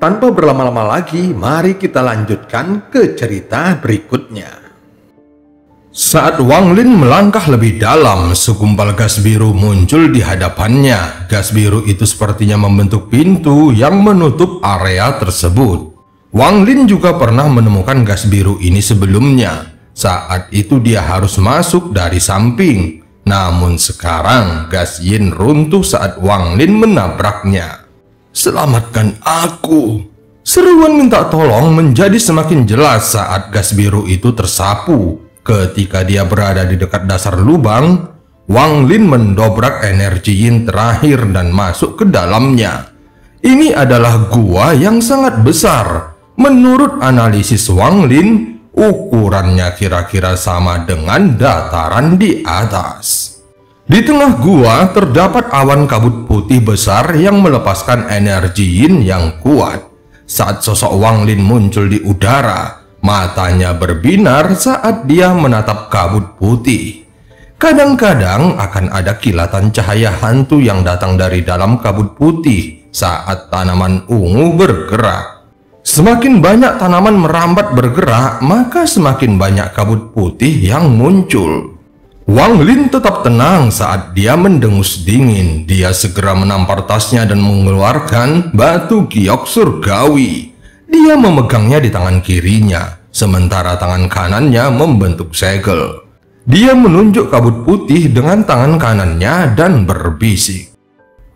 Tanpa berlama-lama lagi, mari kita lanjutkan ke cerita berikutnya. Saat Wang Lin melangkah lebih dalam, segumpal gas biru muncul di hadapannya. Gas biru itu sepertinya membentuk pintu yang menutup area tersebut. Wang Lin juga pernah menemukan gas biru ini sebelumnya. Saat itu dia harus masuk dari samping. Namun sekarang gas yin runtuh saat Wang Lin menabraknya. "Selamatkan aku!" Seruan minta tolong menjadi semakin jelas saat gas biru itu tersapu. Ketika dia berada di dekat dasar lubang, Wang Lin mendobrak energi yin terakhir dan masuk ke dalamnya. Ini adalah gua yang sangat besar. Menurut analisis Wang Lin, ukurannya kira-kira sama dengan dataran di atas. Di tengah gua terdapat awan kabut putih besar yang melepaskan energi yin yang kuat. Saat sosok Wang Lin muncul di udara, matanya berbinar saat dia menatap kabut putih. Kadang-kadang akan ada kilatan cahaya hantu yang datang dari dalam kabut putih saat tanaman ungu bergerak. Semakin banyak tanaman merambat bergerak, maka semakin banyak kabut putih yang muncul. Wang Lin tetap tenang saat dia mendengus dingin. Dia segera menampar tasnya dan mengeluarkan batu giok surgawi. Dia memegangnya di tangan kirinya, sementara tangan kanannya membentuk segel. Dia menunjuk kabut putih dengan tangan kanannya dan berbisik,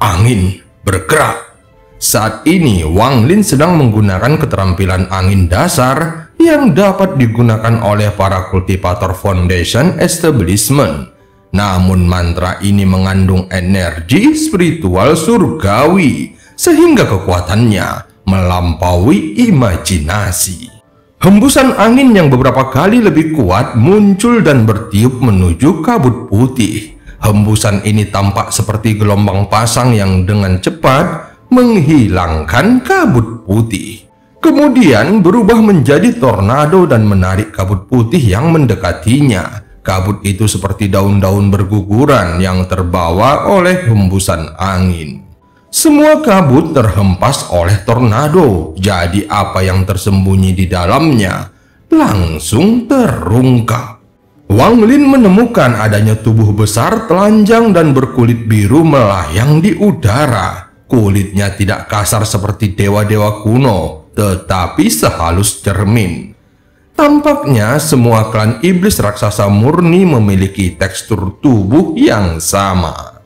"Angin, bergerak!" Saat ini Wang Lin sedang menggunakan keterampilan angin dasar yang dapat digunakan oleh para kultivator Foundation Establishment. Namun mantra ini mengandung energi spiritual surgawi sehingga kekuatannya melampaui imajinasi. Hembusan angin yang beberapa kali lebih kuat muncul dan bertiup menuju kabut putih. Hembusan ini tampak seperti gelombang pasang yang dengan cepat menghilangkan kabut putih. Kemudian berubah menjadi tornado dan menarik kabut putih yang mendekatinya. Kabut itu seperti daun-daun berguguran yang terbawa oleh hembusan angin. Semua kabut terhempas oleh tornado, jadi apa yang tersembunyi di dalamnya langsung terungkap. Wang Lin menemukan adanya tubuh besar, telanjang dan berkulit biru melayang di udara. Kulitnya tidak kasar seperti dewa-dewa kuno, tetapi sehalus cermin. Tampaknya semua klan iblis raksasa murni memiliki tekstur tubuh yang sama.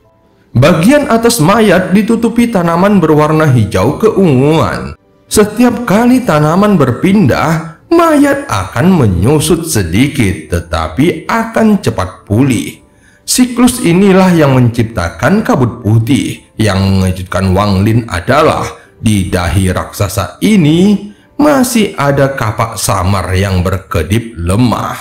Bagian atas mayat ditutupi tanaman berwarna hijau keunguan. Setiap kali tanaman berpindah, mayat akan menyusut sedikit, tetapi akan cepat pulih. Siklus inilah yang menciptakan kabut putih. Yang mengejutkan Wang Lin adalah di dahi raksasa ini masih ada kapak samar yang berkedip lemah.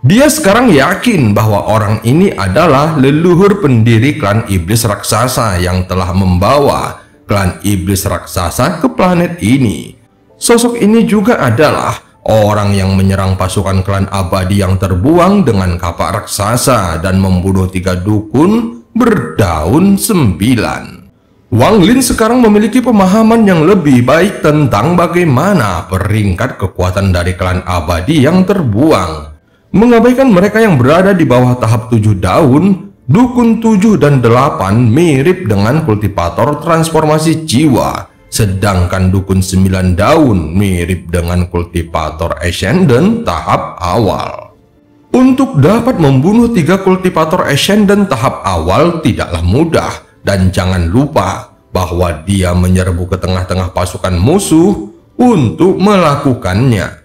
Dia sekarang yakin bahwa orang ini adalah leluhur pendiri klan iblis raksasa yang telah membawa klan iblis raksasa ke planet ini. Sosok ini juga adalah orang yang menyerang pasukan klan abadi yang terbuang dengan kapak raksasa dan membunuh 3 dukun berdaun 9. Wang Lin sekarang memiliki pemahaman yang lebih baik tentang bagaimana peringkat kekuatan dari klan abadi yang terbuang. Mengabaikan mereka yang berada di bawah tahap 7 daun, dukun 7 dan 8 mirip dengan kultivator transformasi jiwa, sedangkan dukun 9 daun mirip dengan kultivator ascendant tahap awal. Untuk dapat membunuh 3 kultivator ascendant tahap awal tidaklah mudah, dan jangan lupa bahwa dia menyerbu ke tengah-tengah pasukan musuh untuk melakukannya.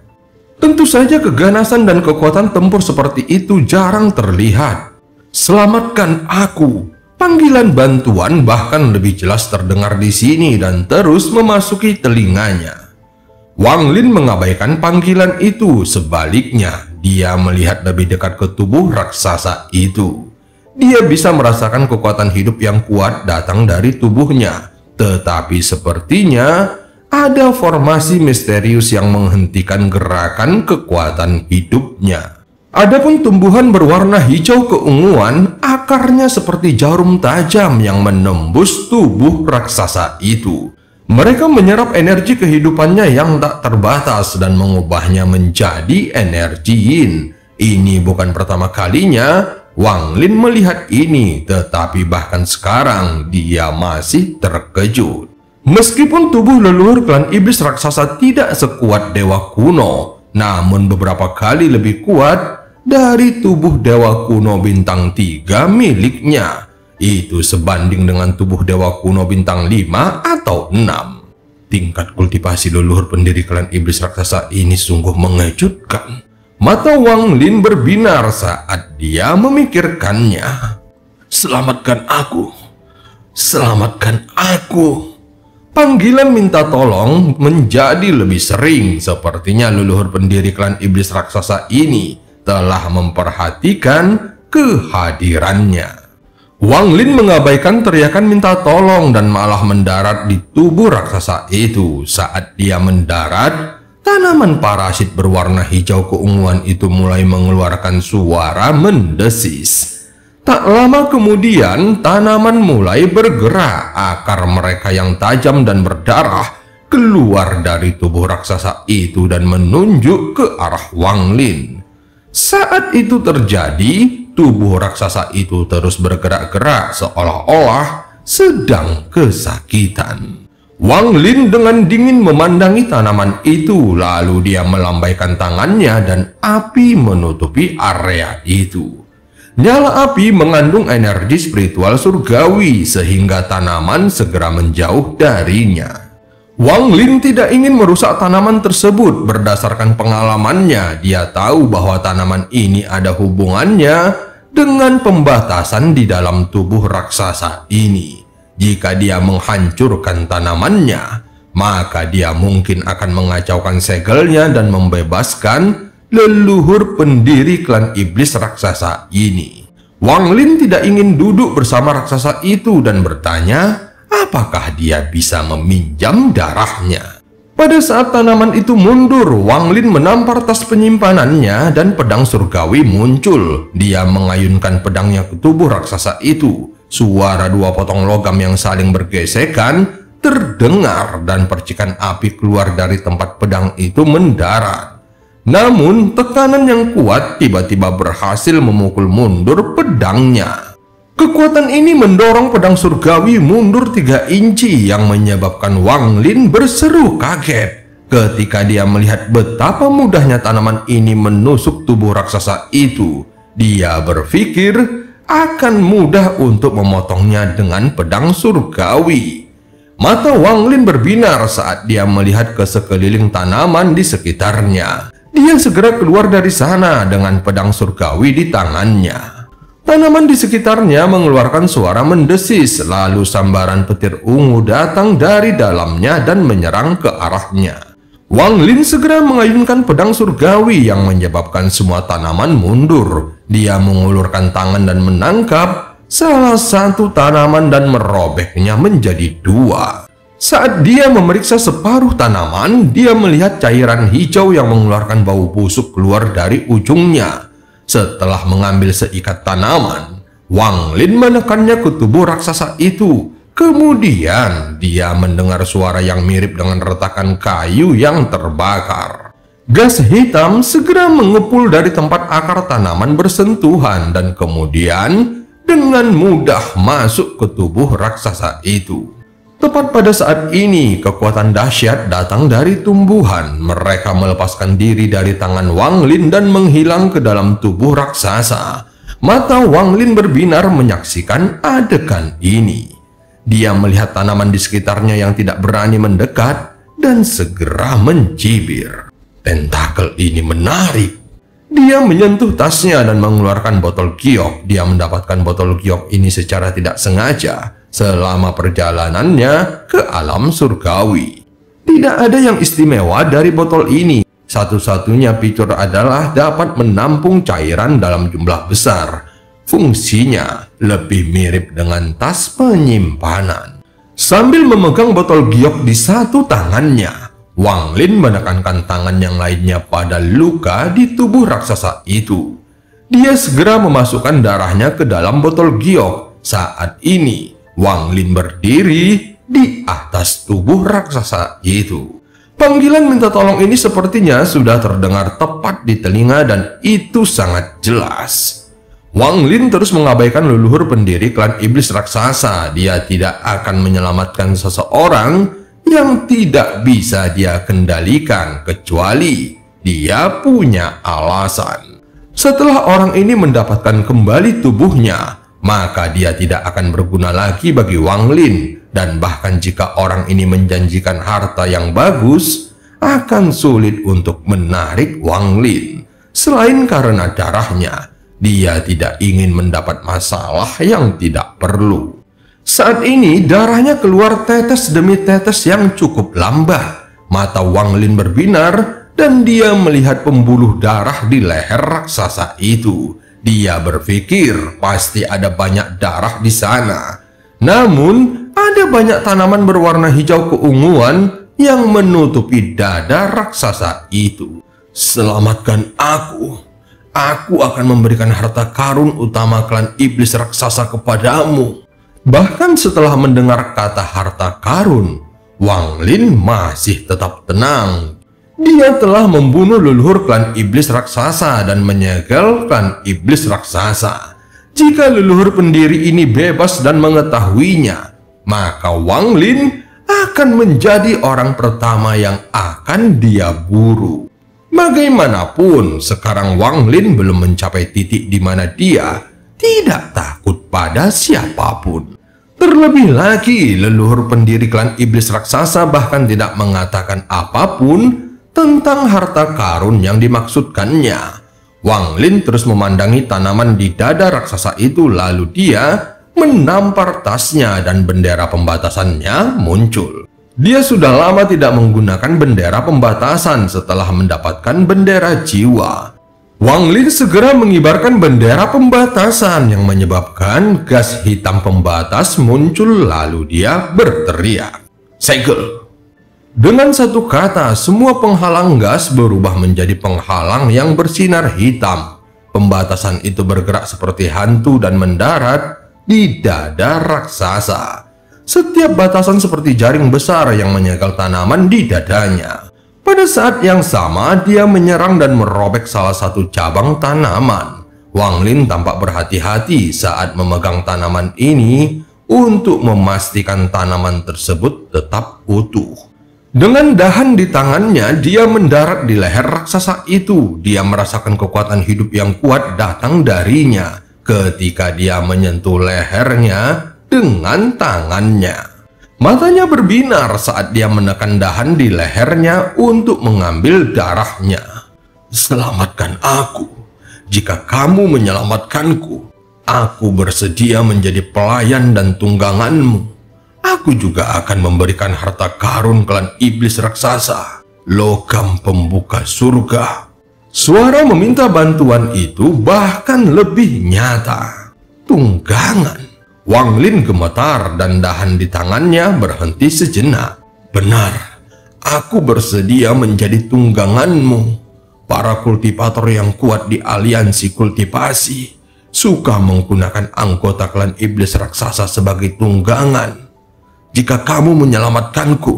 Tentu saja keganasan dan kekuatan tempur seperti itu jarang terlihat. "Selamatkan aku!" Panggilan bantuan bahkan lebih jelas terdengar di sini dan terus memasuki telinganya. Wang Lin mengabaikan panggilan itu, sebaliknya dia melihat lebih dekat ke tubuh raksasa itu. Dia bisa merasakan kekuatan hidup yang kuat datang dari tubuhnya, tetapi sepertinya ada formasi misterius yang menghentikan gerakan kekuatan hidupnya. Adapun tumbuhan berwarna hijau keunguan, akarnya seperti jarum tajam yang menembus tubuh raksasa itu. Mereka menyerap energi kehidupannya yang tak terbatas dan mengubahnya menjadi energi yin. Ini bukan pertama kalinya Wang Lin melihat ini, tetapi bahkan sekarang dia masih terkejut. Meskipun tubuh leluhur klan iblis raksasa tidak sekuat dewa kuno, namun beberapa kali lebih kuat dari tubuh dewa kuno bintang 3 miliknya. Itu sebanding dengan tubuh dewa kuno bintang 5 atau 6. Tingkat kultivasi leluhur pendiri klan iblis raksasa ini sungguh mengejutkan. Mata Wang Lin berbinar saat dia memikirkannya. Selamatkan aku. Selamatkan aku. Panggilan minta tolong menjadi lebih sering. Sepertinya leluhur pendiri klan iblis raksasa ini telah memperhatikan kehadirannya. Wang Lin mengabaikan teriakan minta tolong dan malah mendarat di tubuh raksasa itu. Saat dia mendarat, tanaman parasit berwarna hijau keunguan itu mulai mengeluarkan suara mendesis. Tak lama kemudian, tanaman mulai bergerak. Akar mereka yang tajam dan berdarah keluar dari tubuh raksasa itu dan menunjuk ke arah Wang Lin. Saat itu terjadi, tubuh raksasa itu terus bergerak-gerak seolah-olah sedang kesakitan. Wang Lin dengan dingin memandangi tanaman itu, lalu dia melambaikan tangannya dan api menutupi area itu. Nyala api mengandung energi spiritual surgawi sehingga tanaman segera menjauh darinya. Wang Lin tidak ingin merusak tanaman tersebut. Berdasarkan pengalamannya, dia tahu bahwa tanaman ini ada hubungannya dengan pembatasan di dalam tubuh raksasa ini. Jika dia menghancurkan tanamannya, maka dia mungkin akan mengacaukan segelnya dan membebaskan leluhur pendiri klan iblis raksasa ini. Wang Lin tidak ingin duduk bersama raksasa itu dan bertanya, apakah dia bisa meminjam darahnya. Pada saat tanaman itu mundur, Wang Lin menampar tas penyimpanannya dan pedang surgawi muncul. Dia mengayunkan pedangnya ke tubuh raksasa itu. Suara dua potong logam yang saling bergesekan terdengar dan percikan api keluar dari tempat pedang itu mendarat. Namun tekanan yang kuat tiba-tiba berhasil memukul mundur pedangnya. Kekuatan ini mendorong pedang surgawi mundur 3 inci yang menyebabkan Wang Lin berseru kaget ketika dia melihat betapa mudahnya tanaman ini menusuk tubuh raksasa itu. Dia berpikir akan mudah untuk memotongnya dengan pedang surgawi. Mata Wang Lin berbinar saat dia melihat ke sekeliling tanaman di sekitarnya. Dia segera keluar dari sana dengan pedang surgawi di tangannya. Tanaman di sekitarnya mengeluarkan suara mendesis, lalu sambaran petir ungu datang dari dalamnya dan menyerang ke arahnya. Wang Lin segera mengayunkan pedang surgawi yang menyebabkan semua tanaman mundur. Dia mengulurkan tangan dan menangkap salah satu tanaman dan merobeknya menjadi 2. Saat dia memeriksa separuh tanaman, dia melihat cairan hijau yang mengeluarkan bau busuk keluar dari ujungnya. Setelah mengambil seikat tanaman, Wang Lin menekannya ke tubuh raksasa itu. Kemudian dia mendengar suara yang mirip dengan retakan kayu yang terbakar. Gas hitam segera mengepul dari tempat akar tanaman bersentuhan dan kemudian dengan mudah masuk ke tubuh raksasa itu. Tepat pada saat ini, kekuatan dahsyat datang dari tumbuhan. Mereka melepaskan diri dari tangan Wang Lin dan menghilang ke dalam tubuh raksasa. Mata Wang Lin berbinar menyaksikan adegan ini. Dia melihat tanaman di sekitarnya yang tidak berani mendekat dan segera mencibir. Tentakel ini menarik. Dia menyentuh tasnya dan mengeluarkan botol giok. Dia mendapatkan botol giok ini secara tidak sengaja selama perjalanannya ke alam surgawi. Tidak ada yang istimewa dari botol ini. Satu-satunya fitur adalah dapat menampung cairan dalam jumlah besar. Fungsinya lebih mirip dengan tas penyimpanan. Sambil memegang botol giok di satu tangannya, Wang Lin menekankan tangan yang lainnya pada luka di tubuh raksasa itu. Dia segera memasukkan darahnya ke dalam botol giok. Saat ini, Wang Lin berdiri di atas tubuh raksasa itu. Panggilan minta tolong ini sepertinya sudah terdengar tepat di telinga dan itu sangat jelas. Wang Lin terus mengabaikan leluhur pendiri klan iblis raksasa. Dia tidak akan menyelamatkan seseorang yang tidak bisa dia kendalikan kecuali dia punya alasan. Setelah orang ini mendapatkan kembali tubuhnya, maka dia tidak akan berguna lagi bagi Wang Lin. Dan bahkan jika orang ini menjanjikan harta yang bagus, akan sulit untuk menarik Wang Lin. Selain karena darahnya, dia tidak ingin mendapat masalah yang tidak perlu. Saat ini darahnya keluar tetes demi tetes yang cukup lambat. Mata Wang Lin berbinar dan dia melihat pembuluh darah di leher raksasa itu. Dia berpikir pasti ada banyak darah di sana. Namun ada banyak tanaman berwarna hijau keunguan yang menutupi dada raksasa itu. Selamatkan aku. Aku akan memberikan harta karun utama klan iblis raksasa kepadamu. Bahkan setelah mendengar kata harta karun, Wang Lin masih tetap tenang. Dia telah membunuh leluhur klan iblis raksasa dan menyegel klan iblis raksasa. Jika leluhur pendiri ini bebas dan mengetahuinya, maka Wang Lin akan menjadi orang pertama yang akan dia buru. Bagaimanapun, sekarang Wang Lin belum mencapai titik di mana dia tidak takut pada siapapun. Terlebih lagi, leluhur pendiri klan iblis raksasa bahkan tidak mengatakan apapun tentang harta karun yang dimaksudkannya. Wang Lin terus memandangi tanaman di dada raksasa itu, lalu dia menampar tasnya dan bendera pembatasannya muncul. Dia sudah lama tidak menggunakan bendera pembatasan setelah mendapatkan bendera jiwa. Wang Lin segera mengibarkan bendera pembatasan yang menyebabkan gas hitam pembatas muncul, lalu dia berteriak, "Segel!" Dengan satu kata, semua penghalang gas berubah menjadi penghalang yang bersinar hitam. Pembatasan itu bergerak seperti hantu dan mendarat di dada raksasa. Setiap batasan seperti jaring besar yang menyegel tanaman di dadanya. Pada saat yang sama, dia menyerang dan merobek salah satu cabang tanaman. Wang Lin tampak berhati-hati saat memegang tanaman ini untuk memastikan tanaman tersebut tetap utuh. Dengan dahan di tangannya, dia mendarat di leher raksasa itu. Dia merasakan kekuatan hidup yang kuat datang darinya ketika dia menyentuh lehernya dengan tangannya. Matanya berbinar saat dia menekan dahan di lehernya untuk mengambil darahnya. "Selamatkan aku. Jika kamu menyelamatkanku, aku bersedia menjadi pelayan dan tungganganmu. Aku juga akan memberikan harta karun klan iblis raksasa, logam pembuka surga." Suara meminta bantuan itu bahkan lebih nyata. Tunggangan. Wang Lin gemetar dan dahan di tangannya berhenti sejenak. "Benar, aku bersedia menjadi tungganganmu. Para kultivator yang kuat di aliansi kultivasi suka menggunakan anggota klan iblis raksasa sebagai tunggangan. Jika kamu menyelamatkanku,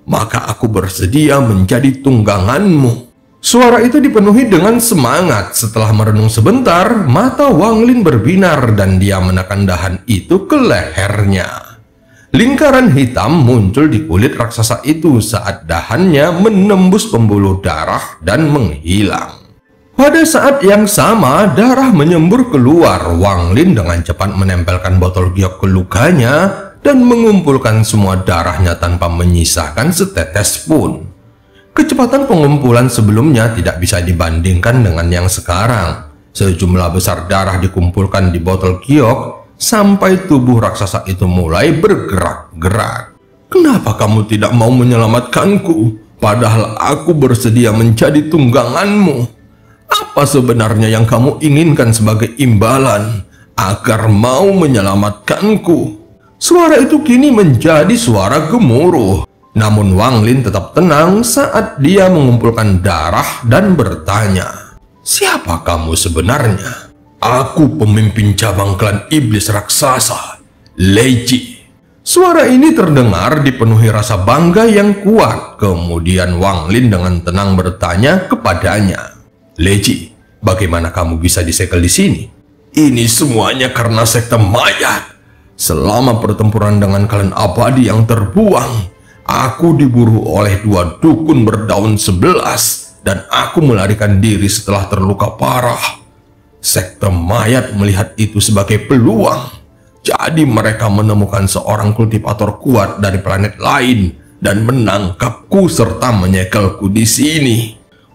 maka aku bersedia menjadi tungganganmu." Suara itu dipenuhi dengan semangat. Setelah merenung sebentar, mata Wang Lin berbinar dan dia menekan dahan itu ke lehernya. Lingkaran hitam muncul di kulit raksasa itu saat dahannya menembus pembuluh darah dan menghilang. Pada saat yang sama, darah menyembur keluar. Wang Lin dengan cepat menempelkan botol giok ke lukanya dan mengumpulkan semua darahnya tanpa menyisakan setetes pun. Kecepatan pengumpulan sebelumnya tidak bisa dibandingkan dengan yang sekarang. Sejumlah besar darah dikumpulkan di botol giok sampai tubuh raksasa itu mulai bergerak-gerak. "Kenapa kamu tidak mau menyelamatkanku? Padahal aku bersedia menjadi tungganganmu. Apa sebenarnya yang kamu inginkan sebagai imbalan agar mau menyelamatkanku?" Suara itu kini menjadi suara gemuruh. Namun Wang Lin tetap tenang saat dia mengumpulkan darah dan bertanya, "Siapa kamu sebenarnya?" "Aku pemimpin cabang klan iblis raksasa, Lei Ji. Suara ini terdengar dipenuhi rasa bangga yang kuat. Kemudian Wang Lin dengan tenang bertanya kepadanya, "Leji, bagaimana kamu bisa disegel di sini?" "Ini semuanya karena sekte mayat. Selama pertempuran dengan klan abadi yang terbuang, aku diburu oleh 2 dukun berdaun 11 dan aku melarikan diri setelah terluka parah. Sekte mayat melihat itu sebagai peluang. Jadi mereka menemukan seorang kultivator kuat dari planet lain dan menangkapku serta menyekelku di sini."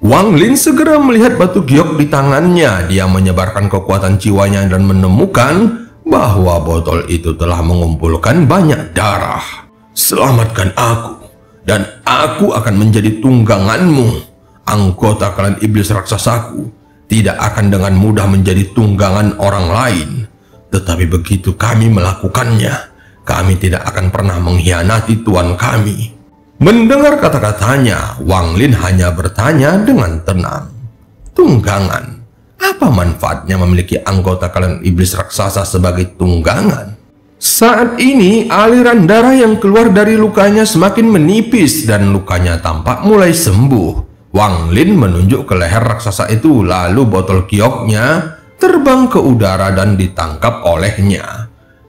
Wang Lin segera melihat batu giok di tangannya. Dia menyebarkan kekuatan jiwanya dan menemukan bahwa botol itu telah mengumpulkan banyak darah. "Selamatkan aku, dan aku akan menjadi tungganganmu. Anggota klan iblis raksasaku tidak akan dengan mudah menjadi tunggangan orang lain. Tetapi begitu kami melakukannya, kami tidak akan pernah mengkhianati tuan kami." Mendengar kata-katanya, Wang Lin hanya bertanya dengan tenang, "Tunggangan? Apa manfaatnya memiliki anggota klan iblis raksasa sebagai tunggangan?" Saat ini, aliran darah yang keluar dari lukanya semakin menipis dan lukanya tampak mulai sembuh. Wang Lin menunjuk ke leher raksasa itu, lalu botol gioknya terbang ke udara dan ditangkap olehnya.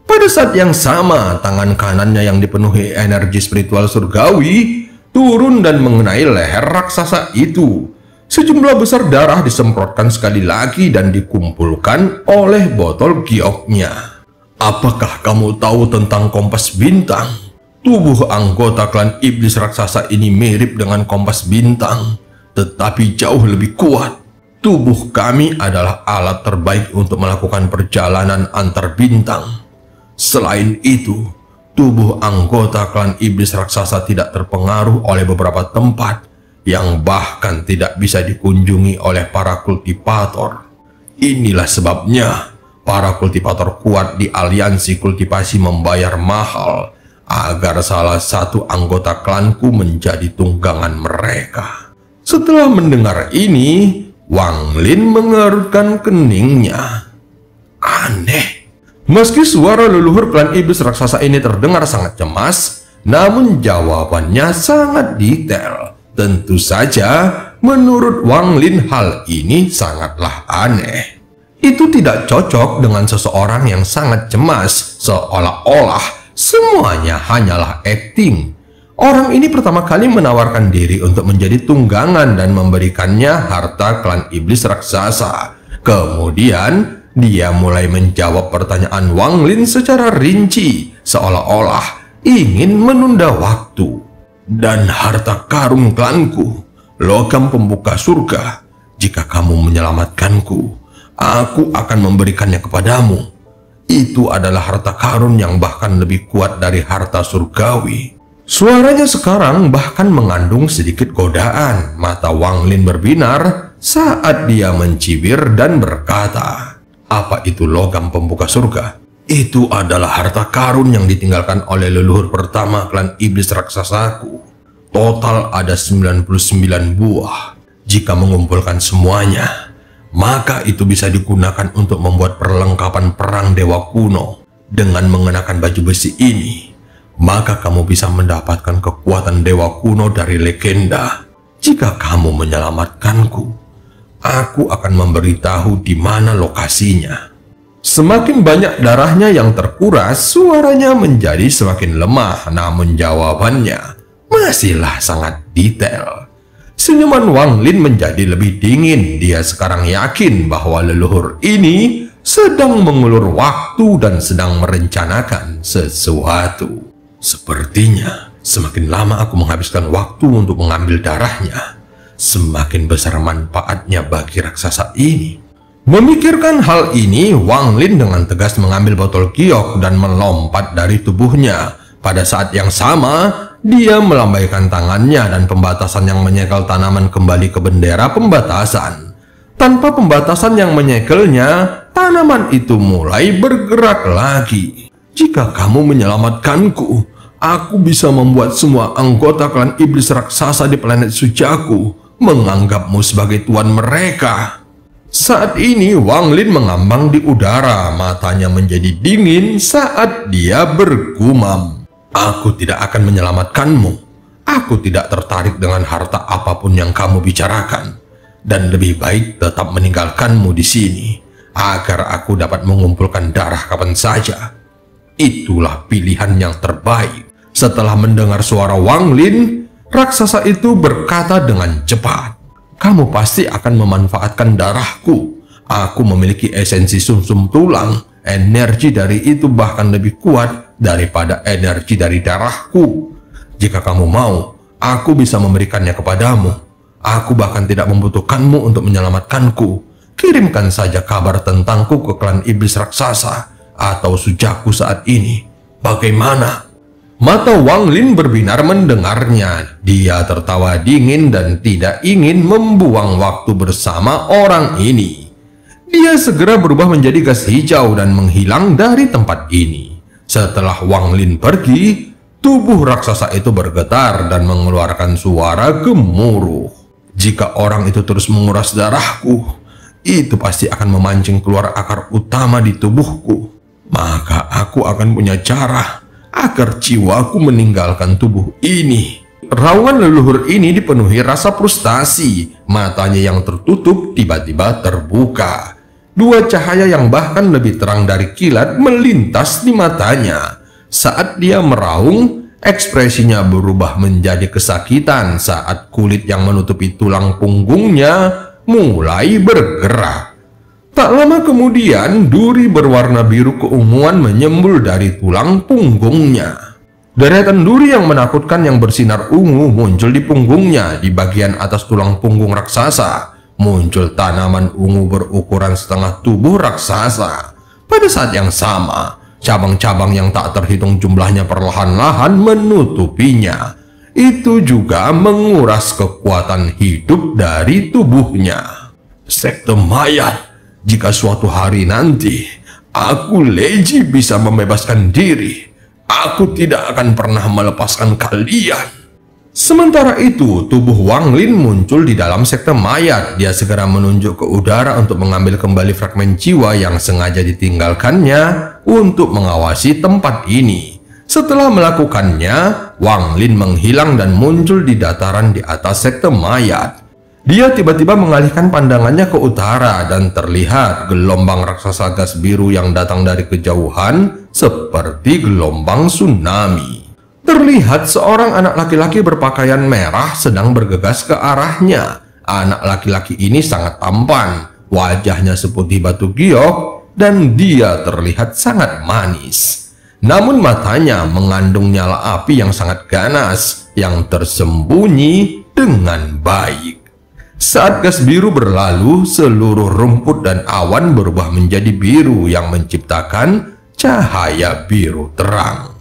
Pada saat yang sama, tangan kanannya yang dipenuhi energi spiritual surgawi turun dan mengenai leher raksasa itu. Sejumlah besar darah disemprotkan sekali lagi dan dikumpulkan oleh botol gioknya. "Apakah kamu tahu tentang kompas bintang? Tubuh anggota klan iblis raksasa ini mirip dengan kompas bintang, tetapi jauh lebih kuat. Tubuh kami adalah alat terbaik untuk melakukan perjalanan antar bintang. Selain itu, tubuh anggota klan iblis raksasa tidak terpengaruh oleh beberapa tempat yang bahkan tidak bisa dikunjungi oleh para kultivator. Inilah sebabnya para kultivator kuat di aliansi kultivasi membayar mahal agar salah satu anggota klanku menjadi tunggangan mereka." Setelah mendengar ini, Wang Lin mengerutkan keningnya. Aneh. Meski suara leluhur klan iblis raksasa ini terdengar sangat cemas, namun jawabannya sangat detail. Tentu saja, menurut Wang Lin hal ini sangatlah aneh. Itu tidak cocok dengan seseorang yang sangat cemas, seolah-olah semuanya hanyalah akting. Orang ini pertama kali menawarkan diri untuk menjadi tunggangan dan memberikannya harta klan iblis raksasa. Kemudian, dia mulai menjawab pertanyaan Wang Lin secara rinci, seolah-olah ingin menunda waktu. "Dan harta karun klanku, logam pembuka surga. Jika kamu menyelamatkanku, aku akan memberikannya kepadamu. Itu adalah harta karun yang bahkan lebih kuat dari harta surgawi." Suaranya sekarang bahkan mengandung sedikit godaan. Mata Wang Lin berbinar saat dia mencibir dan berkata, "Apa itu logam pembuka surga?" "Itu adalah harta karun yang ditinggalkan oleh leluhur pertama klan iblis raksasaku. Total ada 99 buah. Jika mengumpulkan semuanya, maka itu bisa digunakan untuk membuat perlengkapan perang dewa kuno. Dengan mengenakan baju besi ini, maka kamu bisa mendapatkan kekuatan dewa kuno dari legenda. Jika kamu menyelamatkanku, aku akan memberitahu di mana lokasinya." Semakin banyak darahnya yang terkuras, suaranya menjadi semakin lemah, namun jawabannya masihlah sangat detail. Senyuman Wang Lin menjadi lebih dingin. Dia sekarang yakin bahwa leluhur ini sedang mengulur waktu dan sedang merencanakan sesuatu. "Sepertinya semakin lama aku menghabiskan waktu untuk mengambil darahnya, semakin besar manfaatnya bagi raksasa ini." Memikirkan hal ini, Wang Lin dengan tegas mengambil botol giok dan melompat dari tubuhnya. Pada saat yang sama, dia melambaikan tangannya dan pembatasan yang menyegel tanaman kembali ke bendera pembatasan. Tanpa pembatasan yang menyegelnya, tanaman itu mulai bergerak lagi. "Jika kamu menyelamatkanku, aku bisa membuat semua anggota klan iblis raksasa di planet sujaku menganggapmu sebagai tuan mereka." Saat ini Wang Lin mengambang di udara, matanya menjadi dingin saat dia bergumam, Aku tidak akan menyelamatkanmu. Aku tidak tertarik dengan harta apapun yang kamu bicarakan. Dan lebih baik tetap meninggalkanmu di sini, agar aku dapat mengumpulkan darah kapan saja. Itulah pilihan yang terbaik. Setelah mendengar suara Wang Lin, raksasa itu berkata dengan cepat, "Kamu pasti akan memanfaatkan darahku. Aku memiliki esensi sumsum tulang. Energi dari itu bahkan lebih kuat daripada energi dari darahku. Jika kamu mau, aku bisa memberikannya kepadamu. Aku bahkan tidak membutuhkanmu untuk menyelamatkanku. Kirimkan saja kabar tentangku ke klan iblis raksasa atau sujaku saat ini. Bagaimana?" Mata Wang Lin berbinar mendengarnya. Dia tertawa dingin dan tidak ingin membuang waktu bersama orang ini. Dia segera berubah menjadi gas hijau dan menghilang dari tempat ini. Setelah Wang Lin pergi, tubuh raksasa itu bergetar dan mengeluarkan suara gemuruh. Jika orang itu terus menguras darahku, itu pasti akan memancing keluar akar utama di tubuhku. Maka aku akan punya cara agar jiwaku meninggalkan tubuh ini. Raungan leluhur ini dipenuhi rasa frustasi. Matanya yang tertutup tiba-tiba terbuka. Dua cahaya yang bahkan lebih terang dari kilat melintas di matanya. Saat dia meraung, ekspresinya berubah menjadi kesakitan saat kulit yang menutupi tulang punggungnya mulai bergerak. Tak lama kemudian, duri berwarna biru keunguan menyembul dari tulang punggungnya. Deretan duri yang menakutkan yang bersinar ungu muncul di punggungnya. Di bagian atas tulang punggung raksasa muncul tanaman ungu berukuran setengah tubuh raksasa. Pada saat yang sama, cabang-cabang yang tak terhitung jumlahnya perlahan-lahan menutupinya. Itu juga menguras kekuatan hidup dari tubuhnya. Sekte mayat. Jika suatu hari nanti aku Leji bisa membebaskan diri, aku tidak akan pernah melepaskan kalian. Sementara itu, tubuh Wang Lin muncul di dalam sekte mayat. Dia segera menunjuk ke udara untuk mengambil kembali fragmen jiwa yang sengaja ditinggalkannya untuk mengawasi tempat ini. Setelah melakukannya, Wang Lin menghilang dan muncul di dataran di atas sekte mayat. Dia tiba-tiba mengalihkan pandangannya ke utara dan terlihat gelombang raksasa gas biru yang datang dari kejauhan seperti gelombang tsunami. Terlihat seorang anak laki-laki berpakaian merah sedang bergegas ke arahnya. Anak laki-laki ini sangat tampan, wajahnya seputih batu giok, dan dia terlihat sangat manis. Namun matanya mengandung nyala api yang sangat ganas, yang tersembunyi dengan baik. Saat gas biru berlalu, seluruh rumput dan awan berubah menjadi biru yang menciptakan cahaya biru terang.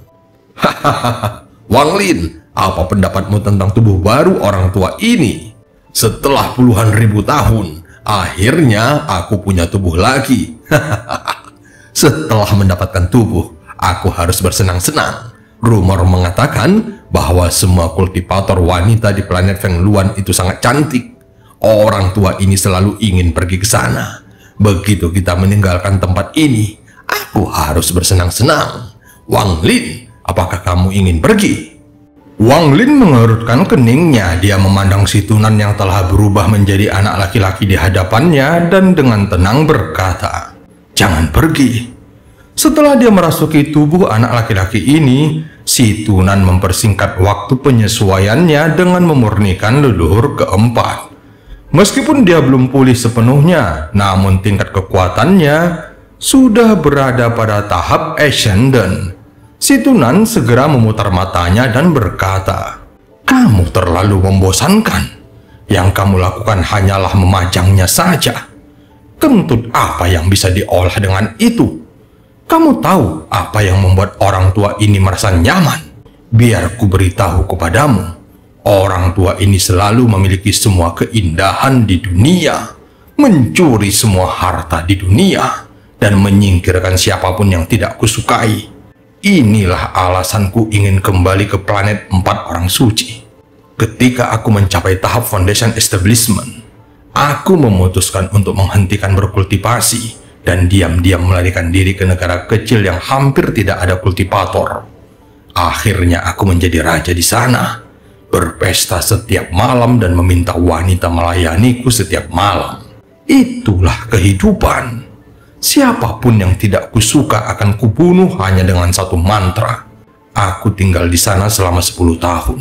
Hahaha, Wang Lin, apa pendapatmu tentang tubuh baru orang tua ini? Setelah puluhan ribu tahun, akhirnya aku punya tubuh lagi. Setelah mendapatkan tubuh, aku harus bersenang-senang. Rumor mengatakan bahwa semua kultivator wanita di planet Feng Luan itu sangat cantik. Orang tua ini selalu ingin pergi ke sana. Begitu kita meninggalkan tempat ini, aku harus bersenang-senang. Wang Lin, apakah kamu ingin pergi? Wang Lin mengerutkan keningnya. Dia memandang si Tunan yang telah berubah menjadi anak laki-laki di hadapannya dan dengan tenang berkata, "Jangan pergi." Setelah dia merasuki tubuh anak laki-laki ini, si Tunan mempersingkat waktu penyesuaiannya dengan memurnikan leluhur keempat. Meskipun dia belum pulih sepenuhnya, namun tingkat kekuatannya sudah berada pada tahap ascendant. Si Tunan segera memutar matanya dan berkata, "Kamu terlalu membosankan. Yang kamu lakukan hanyalah memajangnya saja. Kentut apa yang bisa diolah dengan itu? Kamu tahu apa yang membuat orang tua ini merasa nyaman? Biar ku beritahu kepadamu. Orang tua ini selalu memiliki semua keindahan di dunia, mencuri semua harta di dunia, dan menyingkirkan siapapun yang tidak kusukai. Inilah alasanku ingin kembali ke planet 4 orang suci. Ketika aku mencapai tahap foundation establishment, aku memutuskan untuk menghentikan berkultivasi dan diam-diam melarikan diri ke negara kecil yang hampir tidak ada kultivator. Akhirnya aku menjadi raja di sana, berpesta setiap malam dan meminta wanita melayaniku setiap malam. Itulah kehidupan. Siapapun yang tidak kusuka akan kubunuh hanya dengan satu mantra. Aku tinggal di sana selama 10 tahun.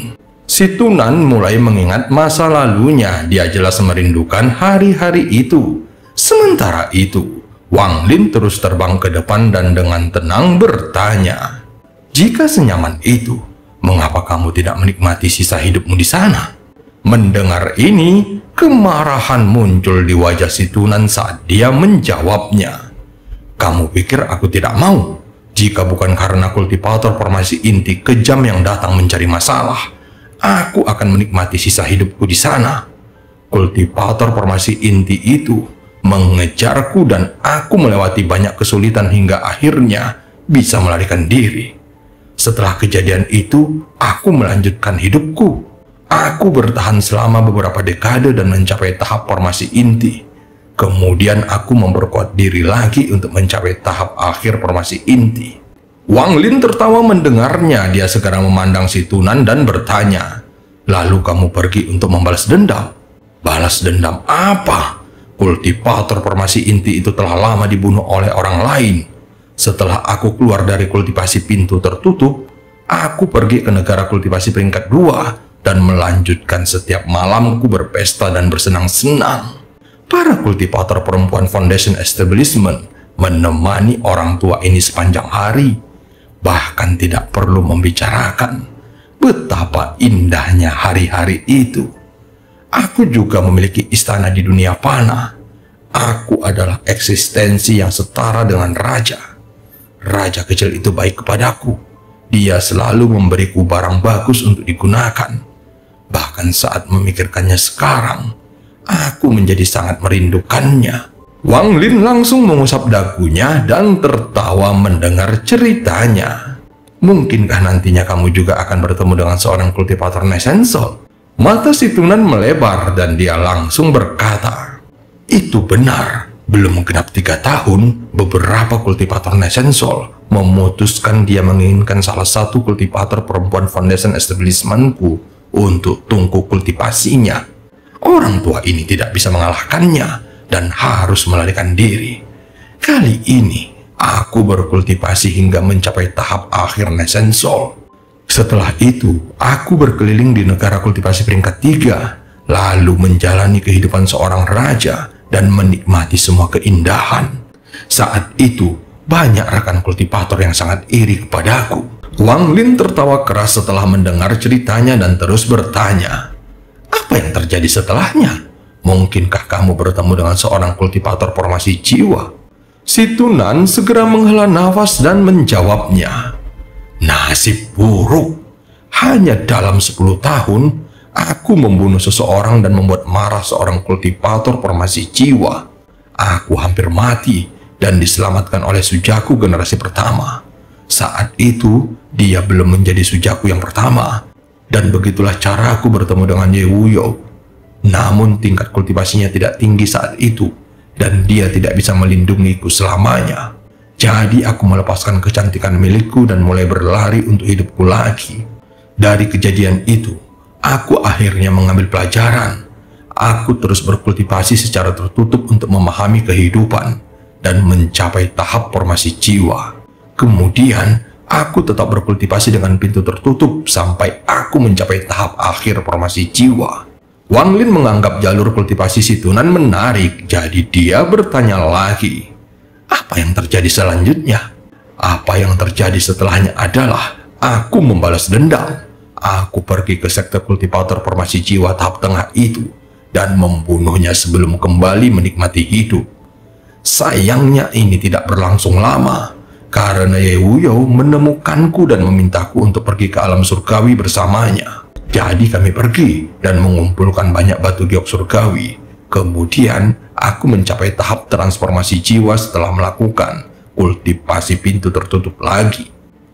Si Tunan mulai mengingat masa lalunya. Dia jelas merindukan hari-hari itu. Sementara itu, Wang Lin terus terbang ke depan dan dengan tenang bertanya, "Jika senyaman itu, mengapa kamu tidak menikmati sisa hidupmu di sana?" Mendengar ini, kemarahan muncul di wajah si Tunan saat dia menjawabnya. "Kamu pikir aku tidak mau? Jika bukan karena kultivator formasi inti kejam yang datang mencari masalah, aku akan menikmati sisa hidupku di sana. Kultivator formasi inti itu mengejarku dan aku melewati banyak kesulitan hingga akhirnya bisa melarikan diri. Setelah kejadian itu, aku melanjutkan hidupku. Aku bertahan selama beberapa dekade dan mencapai tahap formasi inti. Kemudian aku memperkuat diri lagi untuk mencapai tahap akhir formasi inti." Wang Lin tertawa mendengarnya. Dia segera memandang si Tunan dan bertanya, "Lalu kamu pergi untuk membalas dendam?" "Balas dendam apa? Kultivator formasi inti itu telah lama dibunuh oleh orang lain. Setelah aku keluar dari kultivasi pintu tertutup, aku pergi ke negara kultivasi peringkat 2 dan melanjutkan setiap malamku berpesta dan bersenang-senang. Para kultivator perempuan Foundation Establishment menemani orang tua ini sepanjang hari. Bahkan tidak perlu membicarakan betapa indahnya hari-hari itu. Aku juga memiliki istana di dunia panah. Aku adalah eksistensi yang setara dengan raja. Raja kecil itu baik kepadaku. Dia selalu memberiku barang bagus untuk digunakan. Bahkan saat memikirkannya sekarang, aku menjadi sangat merindukannya." Wang Lin langsung mengusap dagunya dan tertawa mendengar ceritanya. "Mungkinkah nantinya kamu juga akan bertemu dengan seorang kultivator Nesensol?" Mata si Tunan melebar dan dia langsung berkata, "Itu benar. Belum genap 3 tahun, beberapa kultivator Nesensol memutuskan dia menginginkan salah satu kultivator perempuan Foundation Establishmentku untuk tungku kultivasinya. Orang tua ini tidak bisa mengalahkannya dan harus melarikan diri. Kali ini, aku berkultivasi hingga mencapai tahap akhir Nesensol. Setelah itu, aku berkeliling di negara kultivasi peringkat 3, lalu menjalani kehidupan seorang raja dan menikmati semua keindahan. Saat itu, banyak rekan kultivator yang sangat iri kepadaku." Wang Lin tertawa keras setelah mendengar ceritanya dan terus bertanya, "Apa yang terjadi setelahnya? Mungkinkah kamu bertemu dengan seorang kultivator formasi jiwa?" Si Tunan segera menghela nafas dan menjawabnya, "Nasib buruk. Hanya dalam 10 tahun, aku membunuh seseorang dan membuat marah seorang kultivator formasi jiwa. Aku hampir mati dan diselamatkan oleh Sujaku generasi pertama. Saat itu, dia belum menjadi Sujaku yang pertama. Dan begitulah caraku bertemu dengan Ye Wuyo. Namun tingkat kultivasinya tidak tinggi saat itu, dan dia tidak bisa melindungiku selamanya. Jadi aku melepaskan kecantikan milikku dan mulai berlari untuk hidupku lagi. Dari kejadian itu, aku akhirnya mengambil pelajaran. Aku terus berkultivasi secara tertutup untuk memahami kehidupan dan mencapai tahap formasi jiwa. Kemudian, aku tetap berkultivasi dengan pintu tertutup sampai aku mencapai tahap akhir formasi jiwa." Wang Lin menganggap jalur kultivasi si Tunan menarik, jadi dia bertanya lagi, "Apa yang terjadi selanjutnya?" "Apa yang terjadi setelahnya adalah aku membalas dendam. Aku pergi ke sektor kultivator formasi jiwa tahap tengah itu dan membunuhnya sebelum kembali menikmati hidup. Sayangnya ini tidak berlangsung lama, karena Ye Wuyo menemukanku dan memintaku untuk pergi ke alam surgawi bersamanya. Jadi kami pergi dan mengumpulkan banyak batu giok surgawi. Kemudian aku mencapai tahap transformasi jiwa setelah melakukan kultivasi pintu tertutup lagi.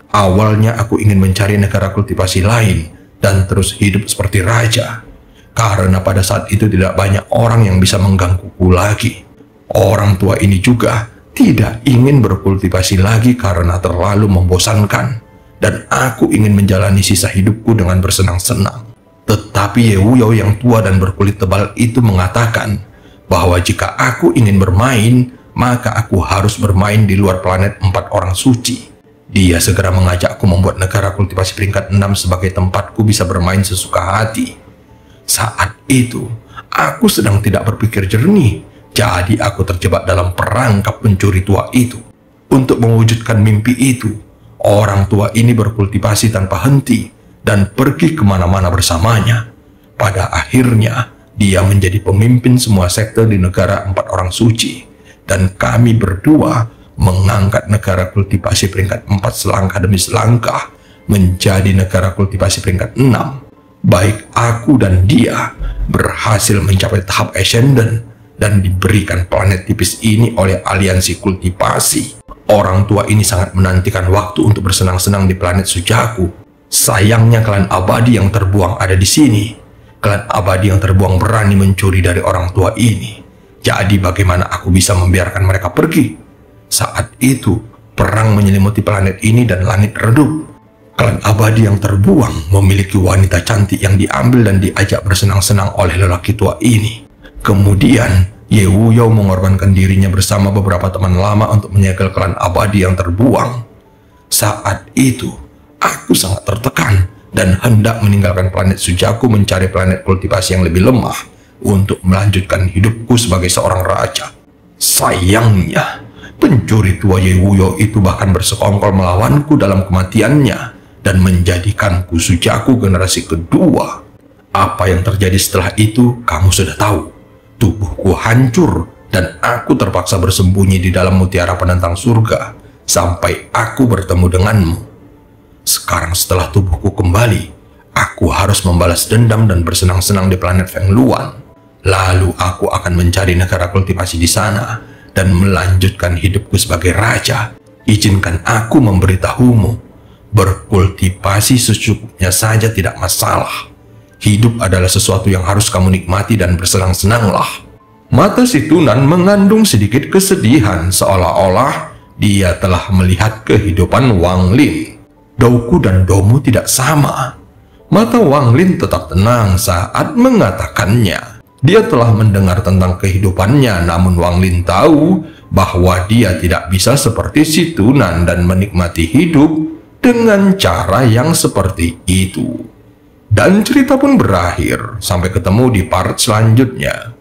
Awalnya aku ingin mencari negara kultivasi lain dan terus hidup seperti raja, karena pada saat itu tidak banyak orang yang bisa menggangguku lagi. Orang tua ini juga tidak ingin berkultivasi lagi karena terlalu membosankan, dan aku ingin menjalani sisa hidupku dengan bersenang-senang. Tetapi Ye Wuyou yang tua dan berkulit tebal itu mengatakan bahwa jika aku ingin bermain, maka aku harus bermain di luar planet 4 orang suci. Dia segera mengajakku membuat negara kultivasi peringkat 6 sebagai tempatku bisa bermain sesuka hati. Saat itu, aku sedang tidak berpikir jernih, jadi aku terjebak dalam perangkap pencuri tua itu. Untuk mewujudkan mimpi itu, orang tua ini berkultivasi tanpa henti dan pergi kemana-mana bersamanya. Pada akhirnya, dia menjadi pemimpin semua sekte di negara 4 orang suci, dan kami berdua mengangkat negara kultivasi peringkat 4 selangkah demi selangkah menjadi negara kultivasi peringkat 6. Baik aku dan dia berhasil mencapai tahap ascendant dan diberikan planet tipis ini oleh aliansi kultivasi. Orang tua ini sangat menantikan waktu untuk bersenang-senang di planet Sujaku. Sayangnya klan abadi yang terbuang ada di sini. Klan abadi yang terbuang berani mencuri dari orang tua ini. Jadi bagaimana aku bisa membiarkan mereka pergi? Saat itu, perang menyelimuti planet ini dan langit redup. Klan abadi yang terbuang memiliki wanita cantik yang diambil dan diajak bersenang-senang oleh lelaki tua ini. Kemudian, Ye Wuyou mengorbankan dirinya bersama beberapa teman lama untuk menyegel klan abadi yang terbuang. Saat itu, aku sangat tertekan dan hendak meninggalkan planet Sujaku mencari planet kultivasi yang lebih lemah untuk melanjutkan hidupku sebagai seorang raja. Sayangnya, pencuri tua Ye Wuyou itu bahkan bersekongkol melawanku dalam kematiannya dan menjadikanku Sujaku generasi kedua. Apa yang terjadi setelah itu kamu sudah tahu. Tubuhku hancur dan aku terpaksa bersembunyi di dalam mutiara penentang surga sampai aku bertemu denganmu. Sekarang setelah tubuhku kembali, aku harus membalas dendam dan bersenang-senang di planet Feng Luan. Lalu aku akan mencari negara kultivasi di sana dan melanjutkan hidupku sebagai raja. Izinkan aku memberitahumu, berkultivasi secukupnya saja tidak masalah. Hidup adalah sesuatu yang harus kamu nikmati dan bersenang-senanglah. Mata si Tunan mengandung sedikit kesedihan seolah-olah dia telah melihat kehidupan Wang Lin. Douku dan Domu tidak sama. Mata Wang Lin tetap tenang saat mengatakannya. Dia telah mendengar tentang kehidupannya, namun Wang Lin tahu bahwa dia tidak bisa seperti si Tunan dan menikmati hidup dengan cara yang seperti itu. Dan cerita pun berakhir. Sampai ketemu di part selanjutnya.